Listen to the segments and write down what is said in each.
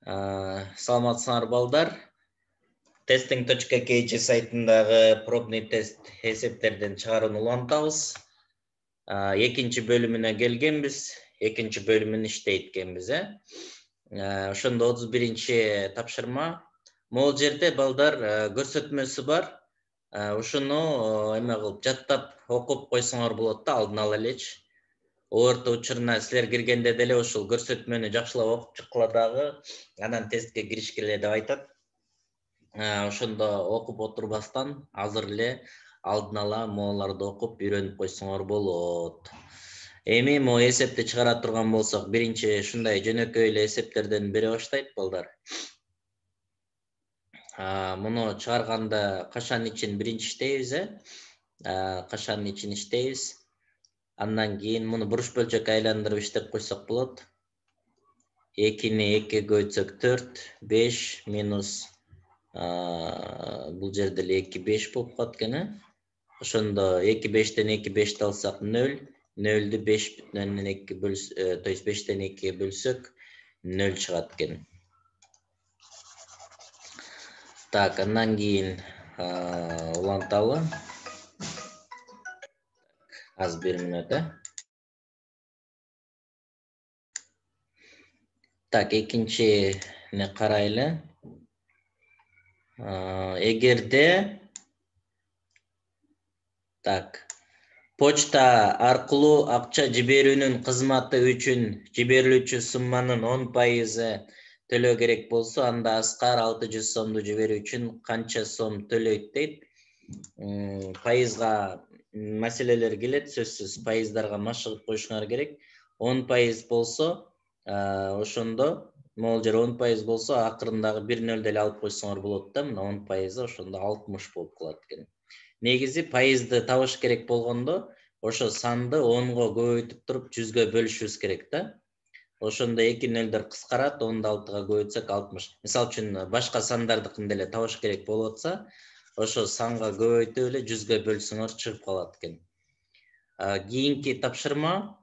Саламатсыңар балдар. Testing.kg сайтындағы пробный тест есептерден чыгарын улантабыз. Экинчи бөлүмүнө келгенбиз, экинчи бөлүмүн иштейткенбиз. Ошондо 31-чи тапшырма. Могул жерде балдар көрсөтмөсү бар. Ушуну эме кылып жаттап окуп койсоңор болот да, алдын ала элечи. Орто учуруна силер киргенде деле ошол көрсөтмөнү жакшылап окуп чыккыла дагы, анан тестке киришкиле деп айтат. Ошондо окуп отурбастан азыр эле алдын ала моуларды окуп үйрөнүп койсоңор болот. Эми могу эсепти чыгара турган болсок, биринчи ушундай жөнөкөй эле эсептерден бере баштайт балдар. Муну чыгарганда кашан ичин биринчи иштейбиз, кашан ичин иштейбиз. Андан кийин муну буруш бөлчөккө айландырып иштеп койсок болот. 2-ни 2 көйсөк 4, 5 минус бул жерде эле 2 5 болуп калат экен. Ошондо 2 5тен 2 5 алсак 0, 0ду 5/2 бөлсөк, то есть 5тен 2 бөлсөк 0 чыгат экен. Так, андан кийин уланталы. Az 1 minut. Так, экинчини карайлы. Эгерде так, почта аркылуу акча жиберүүнүн кызматы үчүн жиберилүүчү сумманын 10% төлөө керек болсо, анда Аскар 600 сомду жиберүү үчүн канча сом төлөйт дейт. Пайызга маселелер келет, сөзсүз пайыздарга машыгып коюшуңар керек. 10% болсо, ошондо могул жер 10% болсо, акырындагы 1-0 деле алып койсоңор болот да, мына 10% ошондо 60 болуп калат экен. Негизи пайызды табыш керек болгондо, ошо санды 10го көбөйтүп туруп 100гө бөлүшүбүз керек да. Ошондо 2 нөлдөр кыскарат, 10ду 6га көбөйтсөк 60. Мисалы үчүн башка сандардыкын деле табыш керек болуп атса, ошо санга көбөйтүп эле 100гө бөлсөңөр чыгып калат экен. Кийинки тапшырма.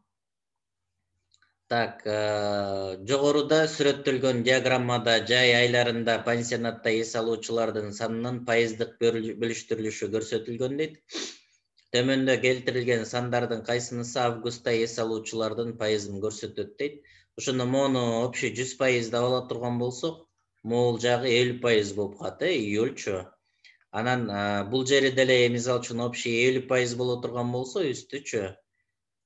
Так, жогоруда сүрөттөлгөн диаграммада жай айларында пансионатта эс алуучулардын санынын пайыздык бөлүштүрүлүшү көрсөтүлгөн дейт. Төмөндө келтирилген сандардын кайсынысы августта эс алуучулардын пайызын көрсөтөт дейт. Ошондо мону общий 100% деп ала турган болсок, могул жагы 50% болуп калат, июльчу. Анан бул жери деле мисалы үчүн общий 50% боло турган болсо, үстүчү.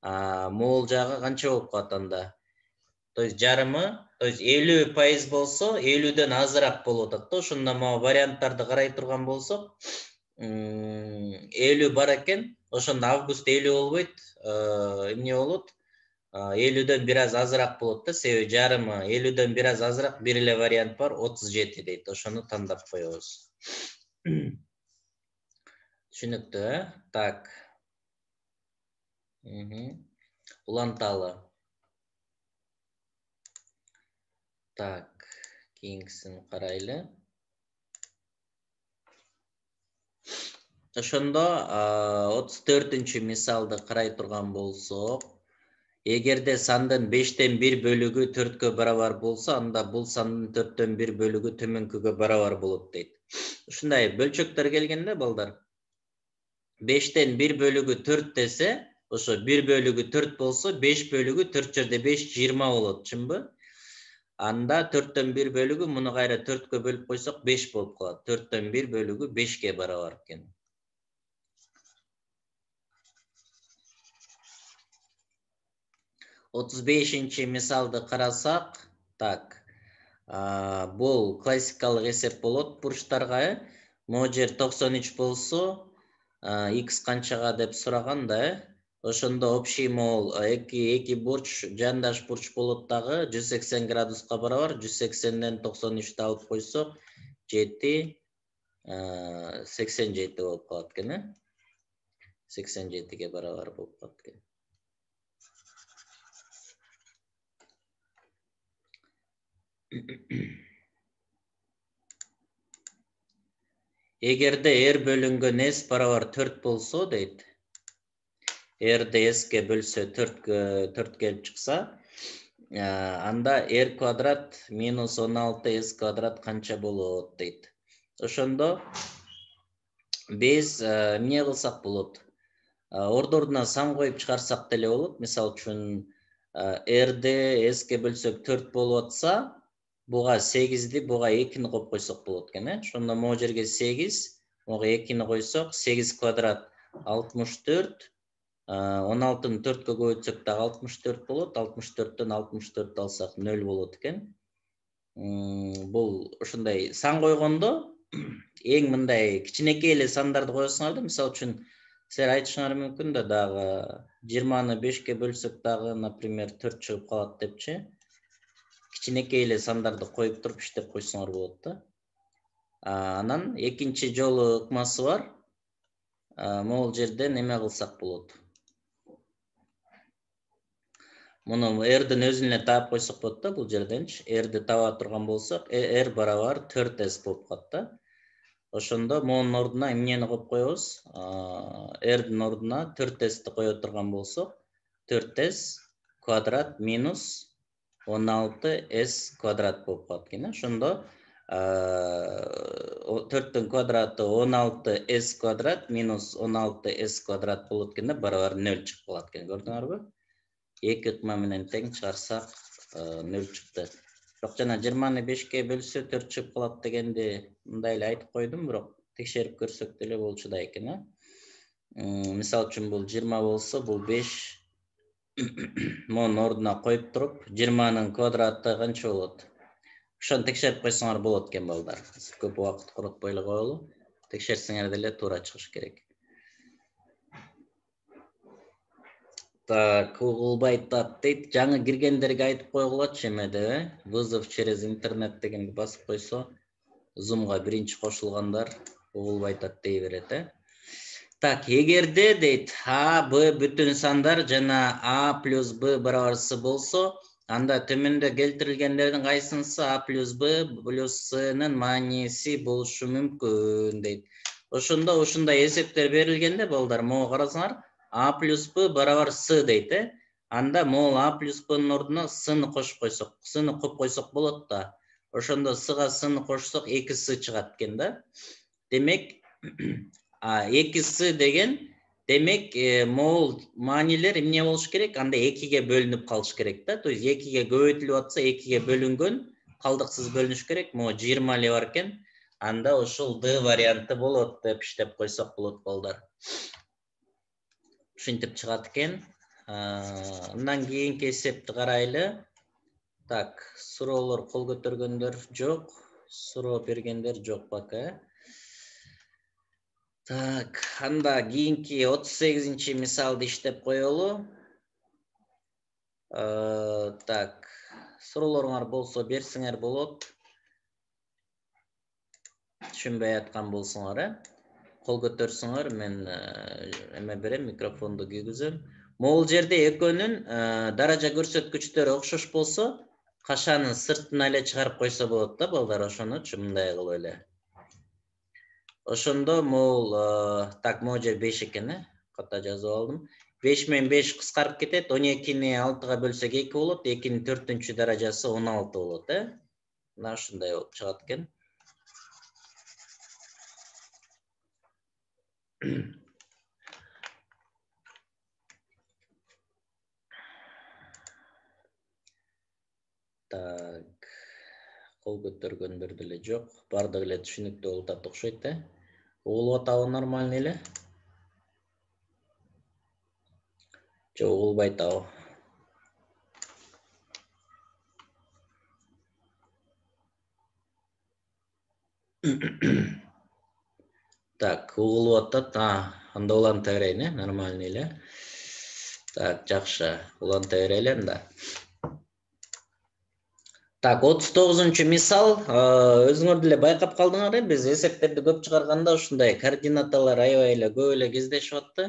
Могул жагы канча болуп калат анда? То есть жарымы, то есть 50% болсо, 50дөн азыраак болуп атат да. Ошондо могу варианттарды карай турган болсок, 50 бар экен. Ошондо август 50 болбойт, эмне болот? 50дөн бир аз азыраак болот да, себеби жарымы 50дөн бир аз азыраак, бир эле вариант бар, 37 дейт. Ошону тандап коебуз. Түшүнүктүү, Так. Уланталы. Так, кийинкисин карайлы. Ошондо 34-чү мисалды карай турган болсок, эгерде сандын 5тен 1 бөлүгү 4кө барабар болсо, анда бул сандын 4төн 1 бөлүгү төмөнкүгө барабар болот дейт. Ушундай бөлчөктөр келгенде балдар, 5тен 1 бөлүгү 4 десе, ошо 1 бөлүгү 4 болсо, 5 бөлүгү 4 жерде 5 20 болот, чынбы? Анда 4төн 1 бөлүгү муну кайра 4кө бөлүп койсок 5 болуп калат. 4төн 1 бөлүгү 5ке барабар экен. 35-чи мисалды карасак, так. Бул классикалык эсеп болот бурчтарга. Могу жер 93 болсо, x канчага деп сураган да, ошондо общий могул эки бурч, жандаш бурч болот дагы 180 градуска барабар. 180ден 93ті алып койсок 7 87 болуп калат экен. 87ге барабар болуп калат экен. Эгерде r бөлүнгөн s барабар 4 болсо дейт. R'ди s'ке бөлсө 4 келип чыкса, анда r квадрат минус 16s квадрат канча болот дейт. Ошондо биз эмне кылсак болот? Ордордуна сан коюп чыгарсак деле болот. Мисалы үчүн r'ди s'ке бөлсөк 4 болуп атса, буга 8'ди, буга 2'ни коюп койсок болот экен. Ошондо могу жерге 8, буга 2'ни койсок, 8 квадрат 64, 16'ны 4-кө көбөйтсөк дагы 64 болот. 64'төн 64'тү алсак 0 болот экен. Бул ушундай сан койгондо эң мындай кичинекей эле сандарды коесуңар да, мисалы үчүн силер айтышыңар мүмкүн да дагы 20-ны 5-ке бөлсөк дагы, например, 4 чыгып калат депчи. Кичинекей эле сандарды коюп туруп иштеп койсоңор болот да. Анан экинчи жолу ыкмасы бар. Могул жерде неме кылсак болот? Муну r'дин өзүн эле таап койсок болот да, бул жерденчи. r'ди таба турган болсок, r барабар 4s болуп калат да. Ошондо монун ордуна эмнени коюп коебуз? R'дин ордуна 4s'ти кое турган болсок, 4s квадрат минус 16s квадрат болуп калат экен. Ошондо 4'түн квадраты 16s квадрат минус 16s квадрат болот экен да, барабар 0 чыгып калат экен. Көрдүңөрбү? 2 ыкма менен тең чыгарсак 0 чыкты. Бирок жана 20-ны 5-ке бөлсө 4 чыгып калат дегенди мындай эле айтып койдум, бирок текшерип көрсөк деле болчу да экен. Мисалы үчүн бул 20 болсо, бул 5 монун ордуна коюп туруп, 20-нын квадраты канча болот? Ошону текшерип койсоңор болот экен балдар. Көп убакыт коротпой эле коелу. Текшерсеңер деле туура чыгыш керек. Так, угулбайтат дейт. Жаңы киргендерге айтып койгулачы эмеде, вызов через интернет дегенди басып койсо, Zoom'га биринчи кошулгандар угулбайтат дей берет. Так, эгерде дейт a, b бүтүн сандар жана a плюс b барабар c болсо, анда төмөндө келтирилгендердин кайсынысы a плюс b плюс c'нын мааниси болушу мүмкүн дейт. Ошондо ушундай эсептер берилгенде балдар, могу карасаңар, a плюс b барабар c дейт. Анда могул a плюс b'нын ордуна c'ны кошуп койсок, c'ны коюп койсок болот да. Ошондо c'га c'ны кошсок 2c чыгат экен да. Демек 2c деген, демек могул маанилер эмне болуш керек? Анда 2ге бөлүнүп калыш керек да. То есть 2ге көбөйтүлүп атса, 2ге бөлүнгөн, калдыксыз бөлүнүш керек. Могу 20 эле бар экен. Анда ушул D варианты болот деп иштеп койсок болот балдар. Ушинтип чыгат экен. Андан кийинки эсепти карайлы. Так, суроолор кол көтөргөндөр жок, суроо бергендер жок бака. Так, анда кийинки 38-чи мисалды иштеп коелу. Так, суроолоруңар болсо берсиңер болот. Түшүнбөй аткан болсоңор, кол көтөрсөңөр, мен эме берем, микрофонду кийгизем. Могул жерде экөөнүн даража көрсөткүчтөрү окшош болсо, кашанын сыртына эле чыгарып койсо болот да балдар, ошонучу мындай кылып эле. Ошондо могул так, могу жер 5 экен, ката жазып алдым. 5 менен 5 кыскарып кетет, 12-ни 6-га бөлсөк 2 болот, 2-нин 4-үнчү даражасы 16 болот, Мына ушундай болуп чыгат экен. Так, кол көтөргөндөр деле жок. Бардыгы эле түшүнүктүү болуп атат окшойт, Угулуп атабы нормально эле? Жок, угулбай атабы. Так, угулуп атат. Анда уланта берейин, нормально эле. Так, жакшы. Уланта берели анда. Так, 39-чу мисал, өзүңөр деле байкап калдыңар, биз эсептерди көп чыгарганда ушундай координаталар аябай эле көп эле кездешип атты.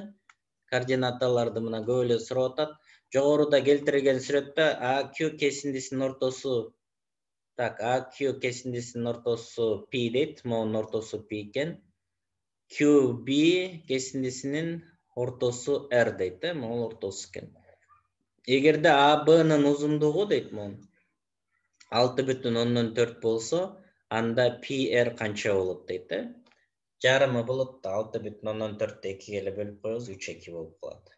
Координаталарды мына көп эле сурап атат. Жогоруда келтирилген сүрөттө AQ кесиндисинин ортосу, так, AQ кесиндисинин ортосу P дейт, монун ортосу P экен. QB кесиндисинин ортосу R дейт, могул ортосу экен. Эгерде АБ'нын узундугу дейт мун 6,4 болсо, анда PR канча болот дейт, жарымы болот да 6,4 2-ге бөлүп коебуз, 3,2 болуп калат.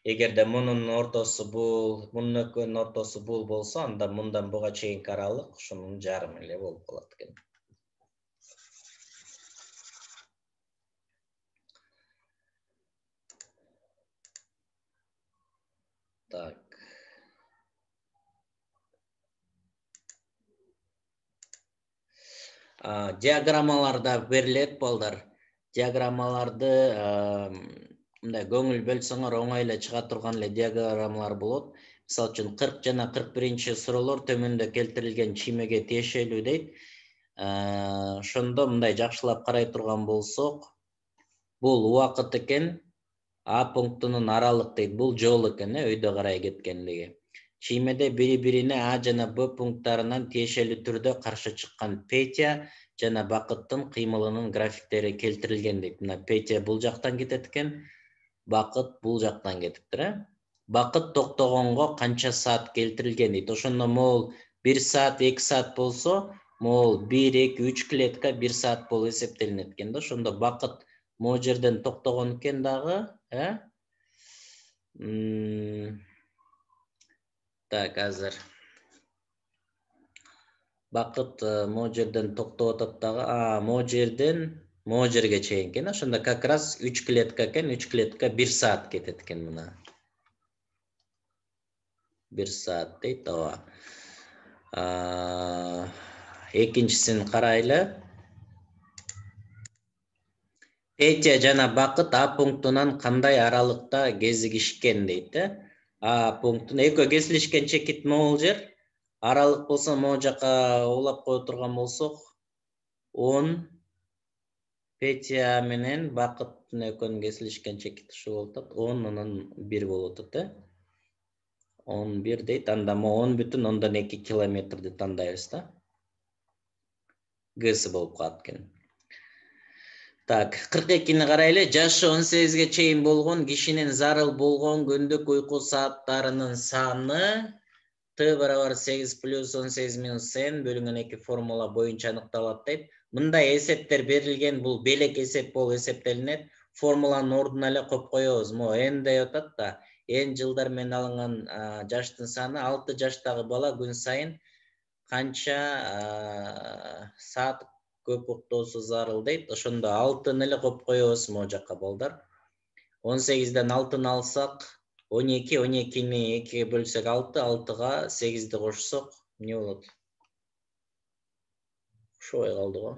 Эгерде мунун ортосу бул, мунун экөөнүн ортосу бул болсо, анда мындан буга чейинки аралык ушунун жарымы эле болуп калат экен. Так. Диаграммаларда берилет балдар. Диаграммаларды мындай көңүл бөлсөңөр оңой эле чыга турган эле диаграммалар болот. Мисалы үчүн 40 жана 41-чи суроолор төмөндө келтирилген чиймеге тиешелүү дейт. Ошондо мындай жакшылап карай турган болсок, бул убакыт экен, А пунктунун аралык дейт. Бул жол экен, өйдө карай кеткендиги. Чиймеде бири-бирине А жана Б пункттарынан тиешелүү түрдө каршы чыккан Петя жана Бакыттын кыймылынын графиктери келтирилген дейт. Мына Петя бул жактан кетет экен, Бакыт бул жактан кетиптир. Бакыт токтогонго канча саат келтирилген дейт. Ошондо могул 1 саат, 2 саат болсо, могул 1, 2, 3 клетка 1 саат болуп эсептелинет экен да. Ошондо Бакыт могул жерден токтогон экен дагы, Так, азыр. Бакыт могул жерден токтоп атат дагы. Могул жерден могул жерге чейин экен. Ошондо как раз 3 клетка экен, 3 клетка 1 саат кетет экен мына. 1 саат дейт, ооба. Экинчисин карайлы. Петя жана Бакыт А пунктунан кандай аралыкта кезигишкен дейт, А пунктун экөө кесилишкен чекит могул жер. Аралык болсо могул жака улап кое турган болсок, 10 Петя менен Бакыттын экөөнүн кесилишкен чекити ушу болуп атат. 10 анан 1 болуп атат, 11 дейт. Анда могу 10,2 километрди тандайбыз да. Гсы болуп калат экен. Так, 42-ни карайлы. Жашы 18-ге чейин болгон кишинин зарыл болгон күндүк уйку сааттарынын саны Т барабар 8 плюс 18 минус n бөлүнгөн 2 формула боюнча аныкталат дейт. Мындай эсептер берилген, бул белек эсеп болуп эсептелинет. Формуланын ордуна эле коюп коебуз. Могу n деп атат да. N жылдар менен алынган жаштын саны, 6 жаштагы бала күн сайын канча саат көп уктоосу зарыл дейт. Ошондо 6-ны эле коюп коебуз могу жакка балдар. 18ден 6-ны алсак 12, 12-ни 2-ге бөлсөк 6, 6-га 8-ди кошсок эмне болот? Ошобой калды го.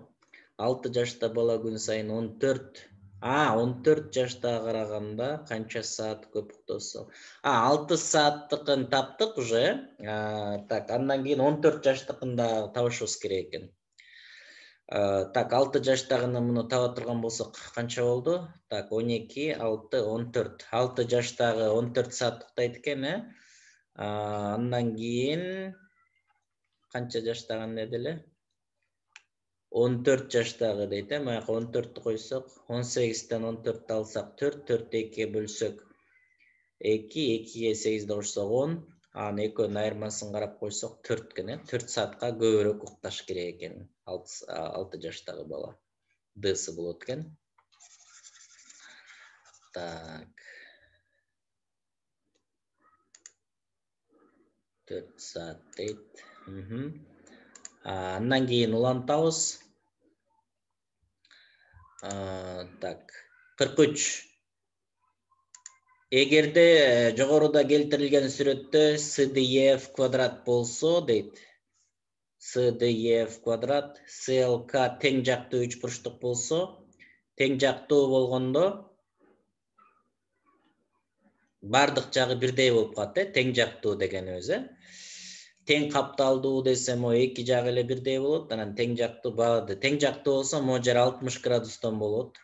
6 жашта бала күн сайын 14. 14 жаштага караганда канча саат көп уктоосу? 6 сааттыкын таптык уже. Так, андан кийин 14 жаштыкын да табышыбыз керек экен. Так, 6 жаштагыны муну таба турган болсок канча болду? Так, 12, 6, 14. 6 жаштагы 14 саат уктайт экен, Андан кийин канча жаштагы деди эле? 14 жаштагы дейт, Маяка 14-тү койсок, 18ден 14-тү алсак 4, 4-тү 2-ге бөлсөк 2, 2-ге 8-ди кошсок 10. Анын экөөнүн айырмасын карап койсок 4 экен, 4 саатка көбүрөөк укташ керек экен 6 жаштагы бала. Дсы болот экен. Так. 4 саат дейт. Андан кийин улантабыз. Так, 43. Эгерде жогоруда келтирилген сүрөттө CDF квадрат болсо дейт. CDF квадрат, CLK тең жактуу үч бурчтук болсо, тең жактуу болгондо бардык жагы бирдей болуп калат, тең жактуу дегенибиз, Тең капталдуу десе мо эки жагы эле бирдей болот, анан тең жактуу баады. Тең жактуу болсо могу жер 60 градустан болот.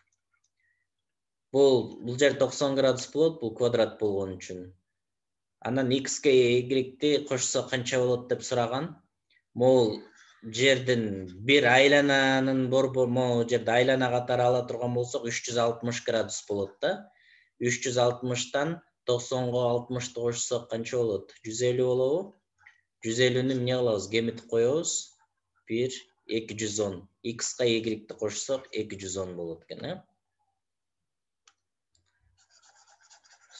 Бул жер 90 градус болот, бул квадрат болгон үчүн. Анан x'ке y-ти кошсо канча болот деп сураган. Могул жердин бир айлананын борбору, могул жерде айлана катары ала турган болсок 360 градус болот да. 360-тан 90'га 60'ты кошсок канча болот? 150 болобу? 150'nü эмне кылабыз? Кемитип коебуз. 1, 210. X-ка Y-ті кошсок 210 болот экен,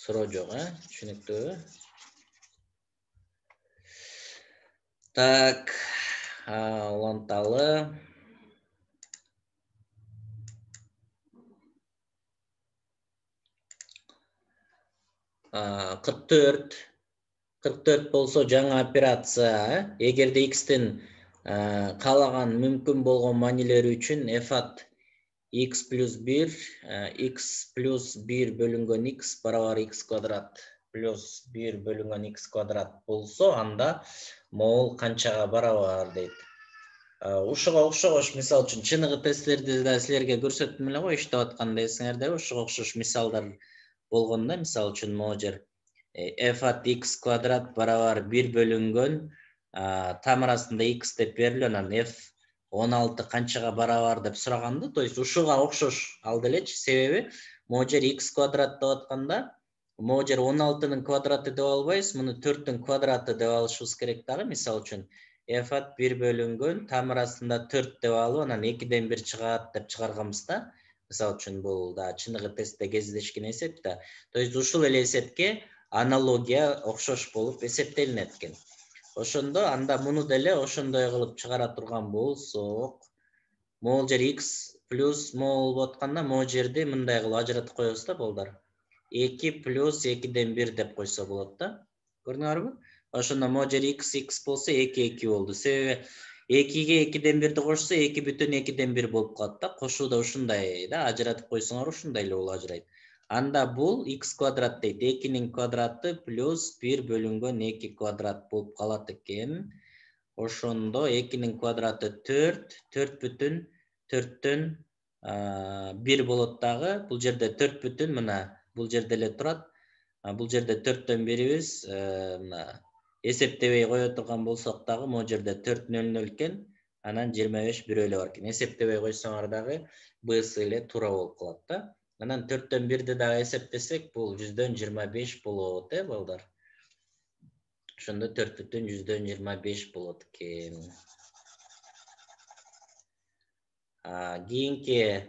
Суроо жок, түшүнүктүүбү? Так, уланталы. Кырк төрт болсо жаңы операция. Эгерде X-тин каалаган мүмкүн болгон маанилери үчүн f at x plus 1, x plus 1 бөлүнгөн x барабар x квадрат плюс 1 бөлүнгөн x квадрат болсо, анда могул канчага барабар дейт. Ушуга окшогош, мисалы үчүн чыныгы тесттерди да силерге көрсөттүм эле го, иштеп атканда эсиңердеби? Ушуга окшош мисалдар болгондо, мисалы үчүн могу жер f at x квадрат барабар 1 бөлүнгөн тамырасында x деп берилип, анан f 16 канчага барабар деп сураганда, то есть ушуга окшош алды элечи. Себеби могу жер x квадрат деп атканда, могу жер 16'нын квадраты деп албайбыз, муну 4'түн квадраты деп алышыбыз керек дагы. Мисалы үчүн f at 1 бөлүнгөн тамырасында 4 деп алып, анан 2'ден 1 чыгат деп чыгарганбыз да. Мисалы үчүн бул да чыныгы тестте кездешкен эсеп да. То есть ушул эле эсепке аналогия окшош болуп эсептелинет экен. Ошондо анда муну деле ошондой кылып чыгара турган болсок, могул жер x плюс могул болуп атканда, могул жерди мындай кылып ажыратып коебуз да, балдар. 2 плюс 2'ден 1 деп койсо болот да. Көрдүңөрбү? Ошондо могул жер x болсо 2 болду. Себеби 2'ге 2'ден 1'ди кошсо 2 бүтүн 2'ден 1 болуп калат да. Кошууда ушундай да, ажыратып койсоңор ушундай эле болуп ажырайт. Анда бул x квадрат дейт. 2'nin квадраты плюс 1 бөлүнгөн 2 квадрат болуп калат экен. Ошондо 2'nin квадраты 4, 4 бүтүн 4'төн 1 болот дагы. Бул жерде 4 бүтүн, мына бул жерде эле турат. Бул жерде 4'төн берибиз. Эсептебей кое турган болсок дагы, могу жерде 4 0 экен. Анан 25 бирөө эле бар экен. Эсептебей койсоңор дагы бсы эле туура болуп калат да. Анан 4'төн 1'ди дагы эсептесек, бул 100'дөн 25 болот, балдар. Ошондо 4 бүтүн 100'дөн 25 болот экен. Кийинки,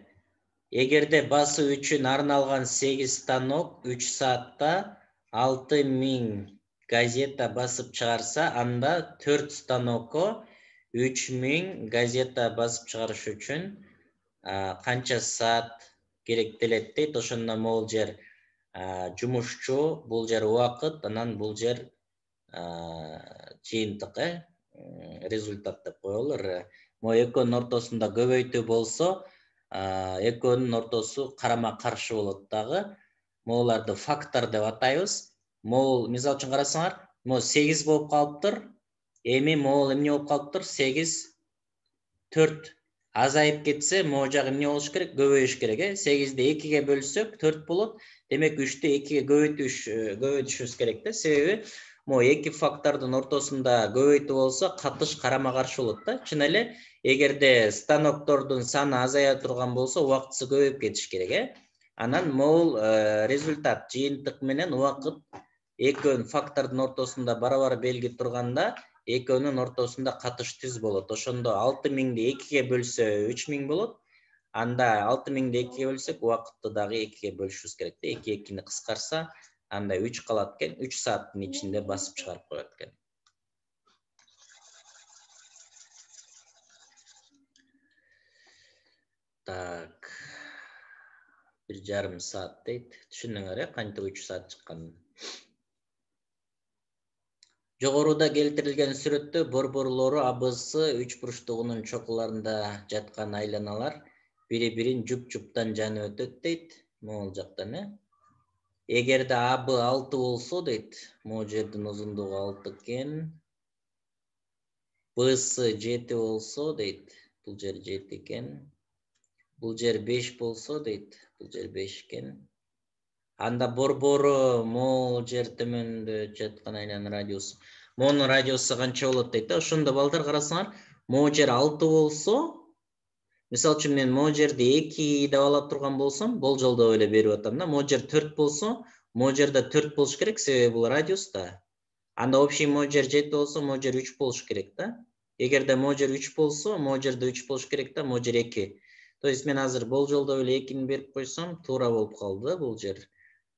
эгерде басуу үчүн арналган 8 станок 3 саатта 6000 газета басып чыгарса, анда 4 станокко 3000 газета басып чыгарыш үчүн канча саат керектелет дейт. Ошондо могул жер жумушчу, бул жер убакыт, анан бул жер жыйынтык, результат деп коелу. Могу экөөнүн ортосунда көбөйтүү болсо, экөөнүн ортосу карама каршы болот дагы. Могуларды фактор деп атайбыз. Могул, мисалы үчүн карасаңар, могу 8 болуп калыптыр. Эми могул эмне болуп калыптыр? 8 4 азайып кетсе, могу жагы эмне болуш керек? Көбөйүш керек, 8'ди 2'ге бөлсөк 4 болот. Демек 3'тү 2'ге көбөйтүшүбүз керек да. Себеби могу эки фактордун ортосунда көбөйтүү болсо, катыш карама каршы болот да. Чын эле, эгерде станоктордун саны азая турган болсо, убактысы көбөйүп кетиш керек, Анан могул результат жыйынтык менен убакыт экөөнүн фактордун ортосунда барабар белги турганда, экөөнүн ортосунда катыш түз болот. Ошондо 6000'ди 2'ге бөлсө 3000 болот. Анда 6000'ди 2'ге бөлсөк, убакытты дагы 2'ге бөлүшүбүз керек да. 2-2'ни кыскарса, анда 3 калат экен. 3 сааттын ичинде басып чыгарып коет экен. Так. 1,5 саат дейт. Түшүндүңөр, кантип 3 саат чыкканын. Жогоруда келтирилген сүрөттө борборлору абысы 3 бурчтугунун чокуларында жаткан айланалар бири-бирин жуп-жуптан жанып өтөт дейт. Могул жактан, Эгерде АБ 6 болсо дейт, могул жердин узундугу 6 экен. БС 7 болсо дейт, бул жер 7 экен. Бул жер 5 болсо дейт, бул жер 5 экен. Анда борбору могул жер төмөндө жаткан айланын радиусу. Монун радиусу канча болот дейт да. Ошондо балдар карасаңар, могул жер 6 болсо, мисалы үчүн мен могул жерди 2 деп ала турган болсом, болжолдоп эле берип атам да. Могул жер 4 болсо, Могу жерде 4 болуш керек, себеби бул радиуста. Анда общий могу жер 7 болсо, могу жер 3 болуш керек да. Эгерде могу жер 3 болсо, могу жерде 3 болуш керек да, могу жер 2. То есть мен азыр болжолдоп эле 2-ни берип койсом, туура болуп калды да бул жер.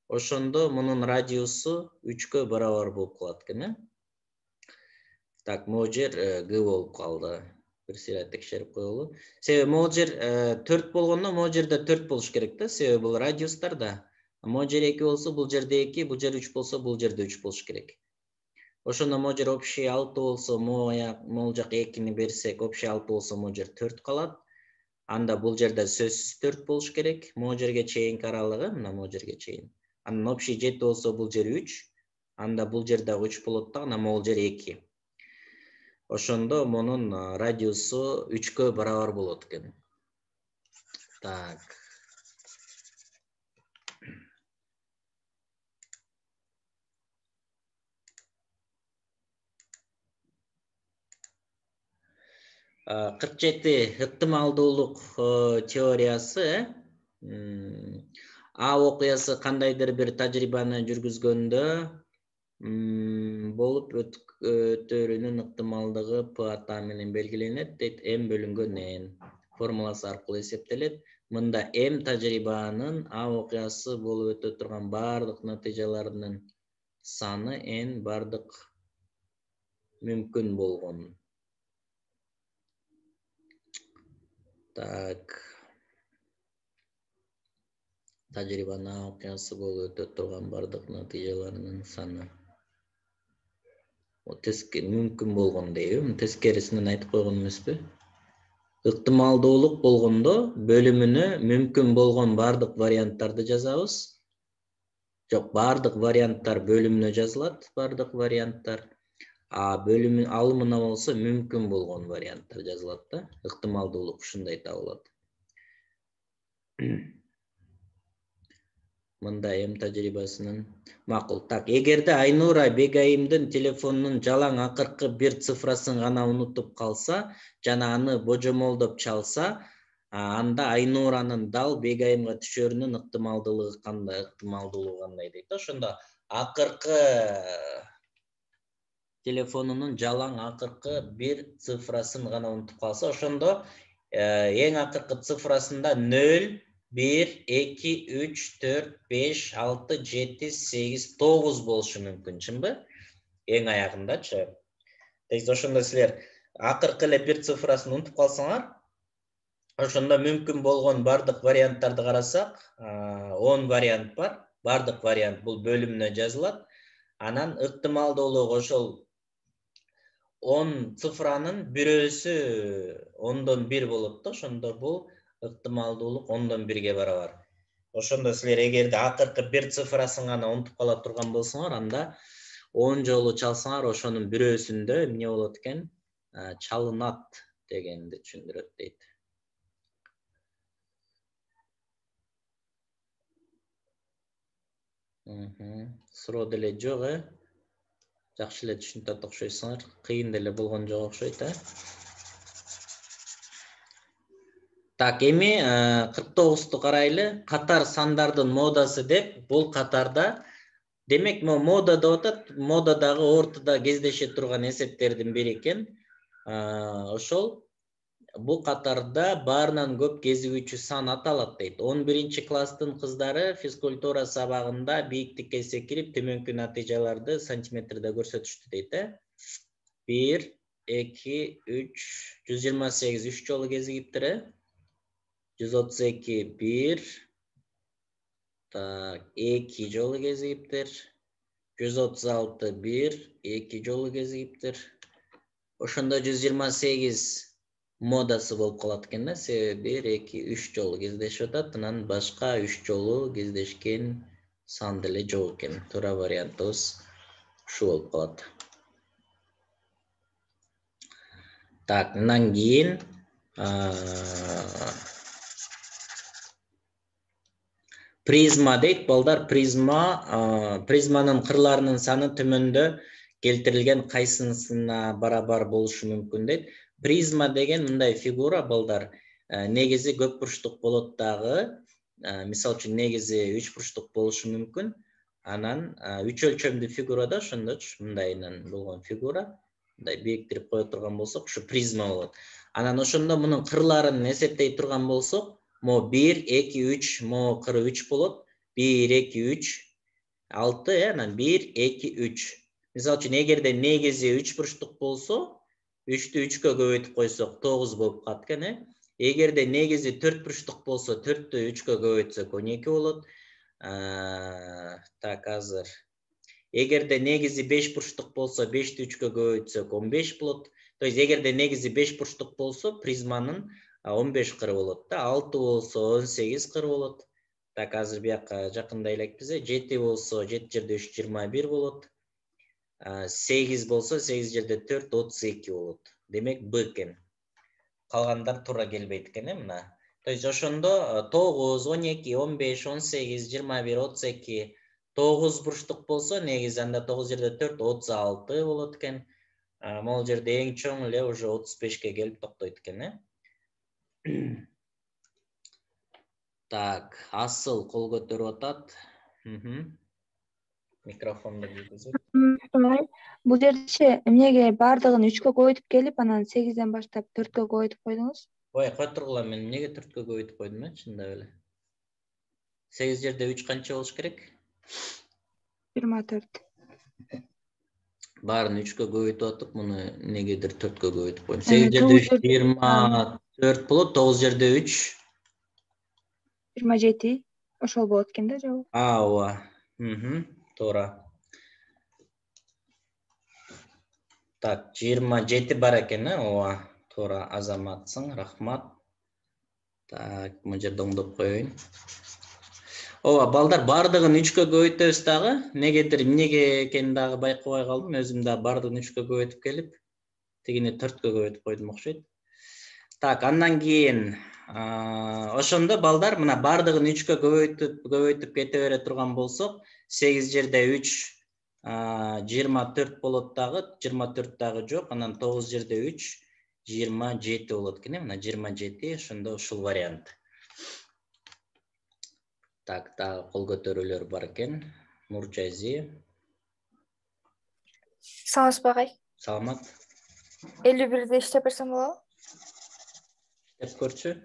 Ошондо мунун радиусу 3-кө барабар болуп калат экен, э? Так, могу жер Г болуп калды. Бир сыйра текшерип коелу. Себеби могу жер 4 болгондо, могу жерде 4 болуш керек да, себеби бул радиустар да. Могу жер 2 болсо, бул жерде 2, бул жер 3 болсо, бул жерде 3 болуш керек. Ошондо могу жер общий 6 болсо, могу жак 2-ни берсек, общий 6 болсо, могу жер 4 калат. Анда бул жерде сөзсүз 4 болуш керек. Могу жерге чейинки аралыгы, мына могу жерге чейин. Андан общий 7 болсо, бул жер 3. Анда бул жерде 3 болот да, ана могу жер 2. Ошондо мунун радиусу 3-кө барабар болот экен. Так. Кырк жети ыктымалдуулук теориясы. А окуясы кандайдыр бир тажрыйбаны жүргүзгөндө болуп өтөрүнүн ыктымалдыгы P ата менен белгиленет дейт. М бөлүнгөн N формуласы аркылуу эсептелет. Мында М тажрыйбанын А окуясы болуп өтө турган бардык натыйжаларынын саны, N бардык мүмкүн болгон. Так. Тажрыйбанын А окуясы болуп өтө турган бардык натыйжаларынын саны. Мүмкүн болгон дейби, тескерисинен айтып койгон эмеспи? Ыктымалдуулук болгондо бөлүмүнө мүмкүн болгон бардык варианттарды жазабыз. Жок, бардык варианттар бөлүмүнө жазылат, бардык варианттар. А бөлүмүн алымына болсо мүмкүн болгон варианттар жазылат да. Ыктымалдуулук ушундай табылат. Мында М тажрыйбасынын макул. Так, эгерде Айнура Бегайымдын телефонунун жалаң акыркы бир цифрасын гана унутуп калса жана аны божомолдоп чалса, анда Айнуранын дал Бегайымга түшөрүнүн ыктымалдуулугу кандай дейт. Ошондо акыркы телефонунун жалаң акыркы бир цифрасын гана унутуп калса, ошондо эң акыркы цифрасында 0 1, 2, 3, 4, 5, 6, 7, 8, 9 болушу мүмкүн, чынбы? Эң аягындачы. Ошондо силер акыркы эле бир цифрасын унутуп калсаңар, ошондо мүмкүн болгон бардык варианттарды карасак, 10 вариант бар. Бардык вариант бул бөлүмүнө жазылат. Анан ыктымалдуулугу ошол 10 цифранын бирөөсү 10дон 1 болот да, ошондо бул ыктымалдуулук 10дон 1ге барабар. Ошондо силер эгерде акыркы бир цифрасын гана унутуп кала турган болсоңор, анда 10 жолу чалсаңар, ошонун бирөөсүндө эмне болот экен? Чалынат дегенди түшүндүрөт дейт. Суроо деле жок, жакшы эле түшүнүп атат окшойсуңар. Кыйын деле болгон жок окшойт, Так, эми 49-ту карайлы. Катар сандардын модасы деп, бул катарда демек мода деп атат, модадагы ортодо кездеше турган эсептердин бири экен. Ошол бул катарда баарынан көп кезигүүчү сан аталат дейт. 11-класстын кыздары физкультура сабагында бийиктикке секирип төмөнкү натыйжаларды сантиметрде көрсөтүштү дейт. 1, 2, 3, 128 3 жолу кезигиптир. 132 1, так, 2 жолу кезигиптир. 136 1, 2 жолу кезигиптир. Ошондо 128 модасы болуп калат экен да, себеби 1, 2, 3 жолу кездешип атат, анан башка 3 жолу кездешкен сан деле жок экен. Туура вариантыбыз ушу болуп калат. Так, мындан кийин призма дейт, балдар. Призманын кырларынын саны төмөндө келтирилген кайсынысына барабар болушу мүмкүн дейт. Призма деген мындай фигура, балдар. Негизи көп бурчтук болот дагы. Мисалы үчүн негизи 3 бурчтук болушу мүмкүн. Анан 3 өлчөмдүү фигурада ошондочу мындайынан болгон фигура, мындай бийиктирип кое турган болсок, ушу призма болот. Анан ошондо мунун кырларын эсептей турган болсок, мо 1, 2, 3, мо кыры 3 болот. 1, 2, 3, 6, анан 1, 2, 3. Мисалы үчүн эгерде негизи 3 бурчтук болсо, 3'tü 3'кө көбөйтүп койсок 9 болуп калат экен. Эгерде негизи 4 бурчтук болсо, 4'tü 3'кө көбөйтсөк 12 болот. Так, азыр. Эгерде негизи 5 бурчтук болсо, 5'tü 3'кө көбөйтсөк 15 болот. То есть эгерде негизи 5 бурчтук болсо, призманын 15 кыры болот да. 6 болсо 18 кыры болот. Так, азыр бияка жакындай элекпиз. 7 болсо, 7 жерде 3 21 болот. 8 болсо, 8 жерде 4 32 болот. Демек Б экен. Калгандар туура келбейт экен, мына. То есть ошондо 9, 12, 15, 18, 21, 32, 9 бурчтук болсо, негизи анда 9 жерде 4 36 болот экен. Могул жерде эң чоң эле уже 35ке келип токтойт экен, Так, Асыл кол көтөрүп атат. Микрофонду киргизет. Бул жерде эмнеге бардыгын 3кө көбөйтүп келип, анан 8ден баштап 4кө көбөйтүп койдуңуз? Ой, кой тургула, мен эмнеге 4кө көбөйтүп койдум, чындап эле. 8 жерде 3 канча болуш керек? 24. Барын 3кө көбөйтүп атып, муну эмнегедир 4кө көбөйтүп койдум. 8 жерде 3 24 болот, 9 жерде 3 27. Ошол болот экен да, жабыл. ооба. Туура. Так, 27 бар экен, ооба. Туура, Азаматсың, рахмат. Так, мына жерде оңдоп коеюн. Ооба, балдар, бардыгын 3кө көбөйтөбүз дагы. Эмнегедир эмнеге экенин дагы байкабай калдым. Өзүм да бардыгын 3кө көбөйтүп келип, тигини 4кө көбөйтүп койдум окшойт. Так, андан кийин ошондо балдар, мына бардыгын 3кө көбөйтүп кете бере турган болсок, 8 жерде 3 24 болот дагы, 24 дагы жок, анан 9 жерде 3 27 болот экен, мына 27, ошондо ушул вариант. Так, дагы кол көтөрүүлөр бар экен. Нуржази. Саламатсызбы агай? Саламат. 51'de иштеп берсем болобу? Иштеп көрчү.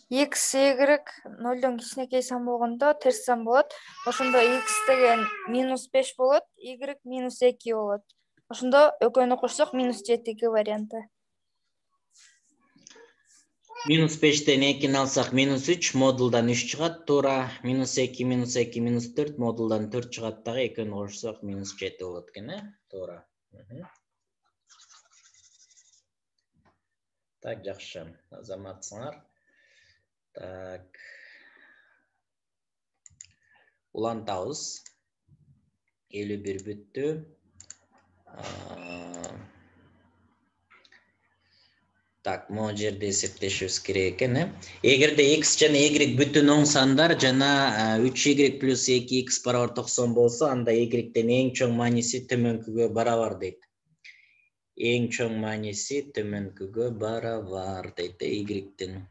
X, Y 0'дон кичинекей сан болгондо терс сан болот. Ошондо X деген -5 болот, Y -2 болот. Ошондо экөөнү кошсок -7 варианты. -5'тен 2'ни алсак -3, модулдан 3 чыгат, туура. -2, -2, -4, модулдан 4 чыгат дагы, экөөнү кошсок -7 болот экен, туура. Так, жакшы. Азаматсыңар. Так. Улантабыз. 51 бүттү. Так, могу жерде эсептешибиз керек экен. Эгерде x жана y бүтүн оң сандар жана 3y плюс 2x барабар 90 болсо, анда y-тен эң чоң мааниси төмөнкүгө барабар дейт. Эң чоң мааниси төмөнкүгө барабар дейт y-тен.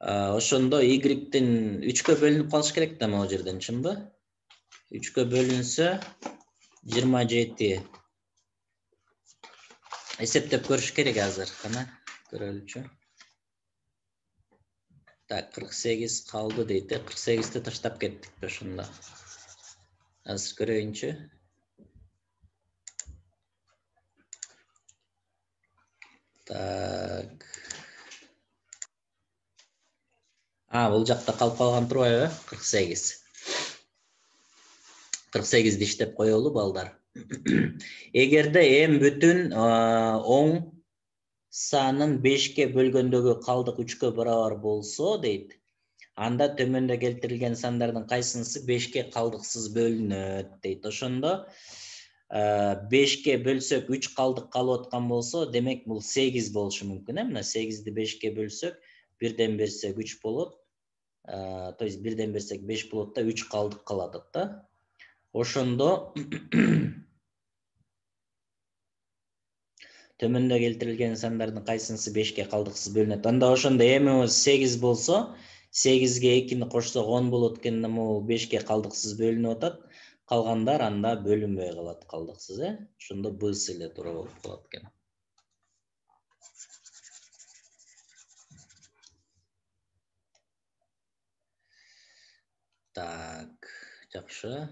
Ошондо y-тен 3кө бөлүнүп калыш керек да могу жерден, чынбы? 3кө бөлүнсө 27. Эсептеп көрүш керек азыр, кана көрөлүчү. Так, 48 калды дейт. 48'ти таштап кеттикпи ошондо. Азыр көрөйүнчү. Так. Бул жакта калып калган турбайбы? 48. 48'di иштеп коелу балдар. Эгерде m бүтүн оң санын 5ке бөлгөндөгү калдык 3кө барабар болсо дейт, анда төмөндө келтирилген сандардын кайсынысы 5ке калдыксыз бөлүнөт дейт. Ошондо 5ке бөлсөк 3 калдык калып аткан болсо, демек бул 8 болушу мүмкүн. Мына 8'ди 5ке бөлсөк, 1ден берсек 3 болот. То есть 1ден берсек 5 болот да, 3 калдык калат да. Ошондо төмөндө келтирилген сандардын кайсынысы 5ке калдыксыз бөлүнөт. Анда ошондо m 8 болсо, 8'ge 2'ni koşsak 10 болот экен, могу 5'ке калдыксыз бөлүнүп атат. Калгандар анда бөлүнбөй калат калдыксыз, Ошондо Б эле туура болуп калат экен. Так, жакшы.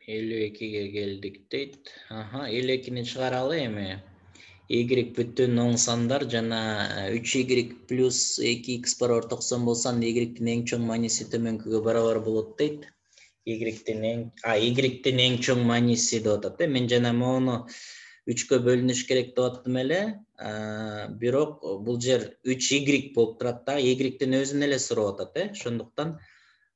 Элүү экиге келдик дейт. 52'ni чыгаралы эми. Y бүтүн оң сандар жана 3y плюс 2x барабар 90 болсо, y'дин эң чоң мааниси төмөнкүгө барабар болот дейт. Y'дин эң чоң мааниси деп атат. Мен жана мону 3кө бөлүнүш керек деп аттым эле. Бирок бул жер 3y болуп турат да, y'дин өзүн эле сурап атат, Ошондуктан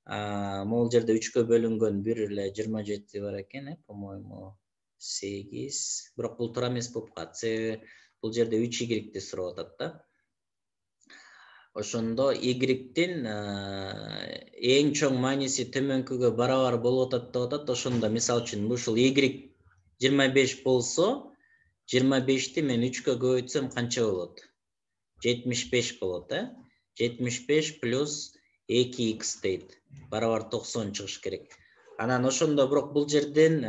могул жерде 3кө бөлүнгөн 1 эле 27 бар экен, по-моему 8. Бирок бул туура эмес болуп калат. Себеби бул жерде 3y сурап атат да. Ошондо y'дин эң чоң мааниси төмөнкүгө барабар болуп атат деп атат. Ошондо мисалы үчүн ушул y 25 болсо, 25'ти мен 3кө көбөйтсөм канча болот? 75 болот, 75 плюс 2x дейт. Барабар 90 чыгыш керек. Анан ошондо бирок бул жерден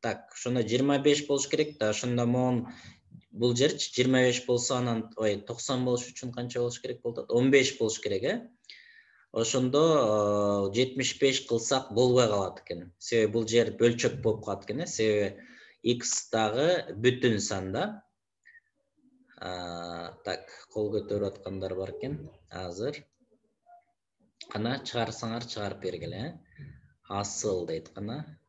ошондо 25 болуш керек да. Ошондо могун бул жерчи 25 болсо, анан 90 болуш үчүн канча болуш керек болот? 15 болуш керек, Ошондо 75 кылсак болбой калат экен. Себеби бул жер бөлчөк болуп калат экен, себеби x дагы бүтүн сан да. Кол көтөрүп аткандар бар экен. Азыр кана чыгарсаңар чыгарып бергиле, Асыл дейт кана.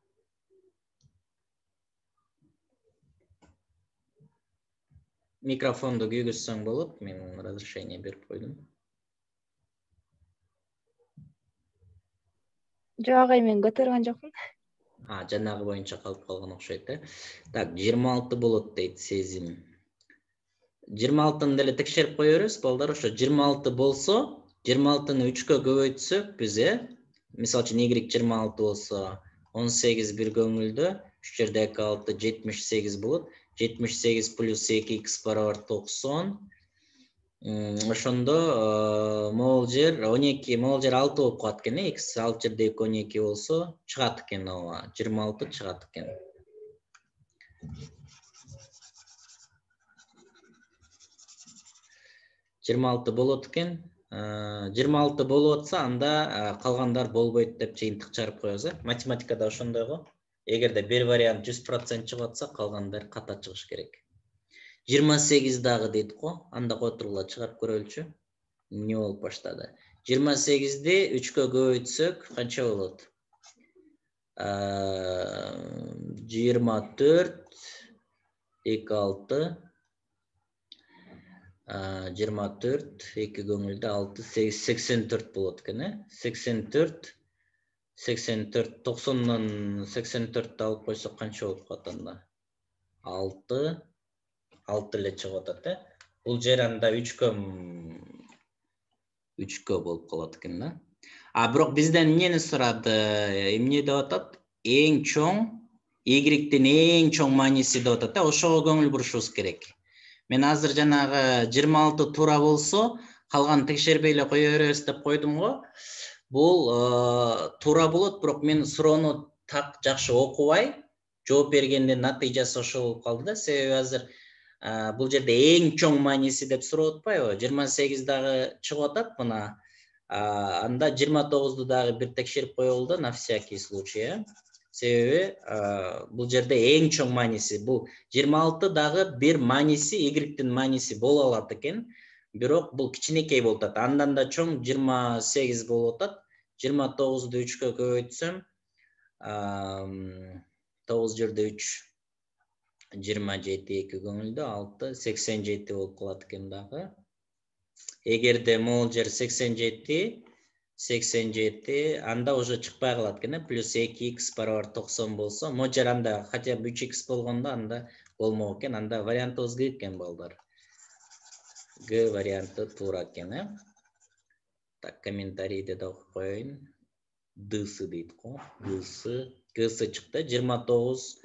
Микрофонду күйгүзсөң болот, мен разрешение берип койдум. Жок, мен көтөргөн жокмун. Жанагы боюнча калып калган окшойт, 26 болот дейт сезим. 26'ны деле текшерип кое беребиз, балдар. Ошо 26 болсо, 26'ны 3кө көбөйтсөк биз, мисалы үчүн y 26 болсо, 18 бир көңүлдө, 3 жерде 2 6 78 болот. 78 плюс 2x барабар 90. Ошондо могул жер 12, могул жер 6 болуп калат экен, x 6 жерде 2 12 болсо, чыгат экен, 26 чыгат экен. $26 болот экен. 26 болуп атса, анда калгандар болбойт деп жыйынтык чыгарып коебуз. Математикада ошондой го. Эгерде бир вариант 100% чыгып атса, калгандар ката чыгыш керек. 28 дагы дейт го. Анда кое тургула чыгарып көрөлүчү. Эмне болуп баштады? 28'ди 3кө көбөйтсөк канча болот? 24 2 6 24 2 көңүлдө 6 8 84 болот экен, 84 90'dan 84'ті алып койсок канча болуп калат анда? 6 эле чыгып атат, Бул жер анда 3кө болуп калат экен да. Бирок бизден эмнени сурады? Эмне деп атат? Эң чоң y'дин эң чоң мааниси деп атат, ошого көңүл бурушубуз керек. Мен азыр жанагы 26 туура болсо, калган текшербей эле кое беребиз деп койдум го. Бул туура болот, бирок мен суроону так жакшы окубай жооп бергендин натыйжасы ошол болуп калды да. Себеби азыр бул жерде эң чоң мааниси деп сурап атпайбы? 28 дагы чыгып атат мына. Анда 29'ду дагы бир текшерип коелу да, на всякий случай. Себеби бул жерде эң чоң мааниси, бул 26 дагы бир мааниси, y'дин мааниси боло алат экен. Бирок бул кичинекей болуп атат. Андан да чоң 28 болуп атат. 29'ду 3кө көбөйтсөм, 9 жерде 3 27 2 көңүлдө 6 87 болуп калат экен дагы. Эгерде могул жер 87 87, анда уже чыкпай калат экен, плюс 2x барабар 90 болсо, можер анда хотя бы 3x болгондо анда болмок экен, анда вариантыбыз кийит экен балдар. Г варианты туура экен, Так, комментарийде да окуп коеюн. Д-сы дейт го. Г-сы, Г-сы чыкты. 29,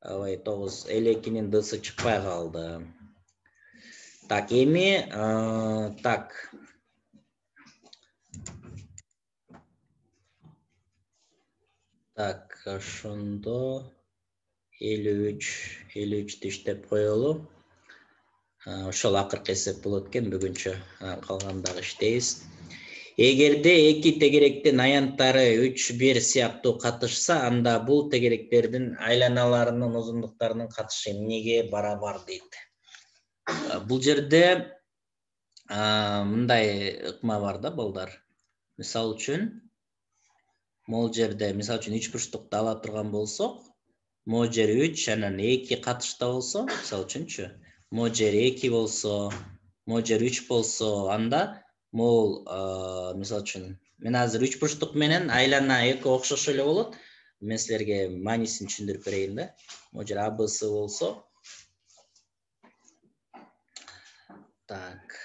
9, 52-нин Д-сы чыкпай калды. Так, эми, так. Так, ошондо 53 иштеп коелу. Ошол акыркы эсеп болот экен бүгүнчө. Калгандагы иштейбиз. Эгерде эки тегеректин аянттары 3-1 сыяктуу катышса, анда бул тегеректердин айланаларынын узундуктарынын катышы эмнеге барабар дейт. Бул жерде мындай ыкма бар да балдар. Мисалы үчүн, могул жерде мисалы үчүн 3 бурчтукту ала турган болсок, могул жер 3, анан 2 катышта болсо, мисалы үчүнчү, могул жер 2 болсо, могул жер 3 болсо, анда могул мисалы үчүн мен азыр 3 бурчтук менен айлана эки окшош эле болот. Мен силерге маанисин түшүндүрүп берейин да. Могул жер АБС болсо. Так.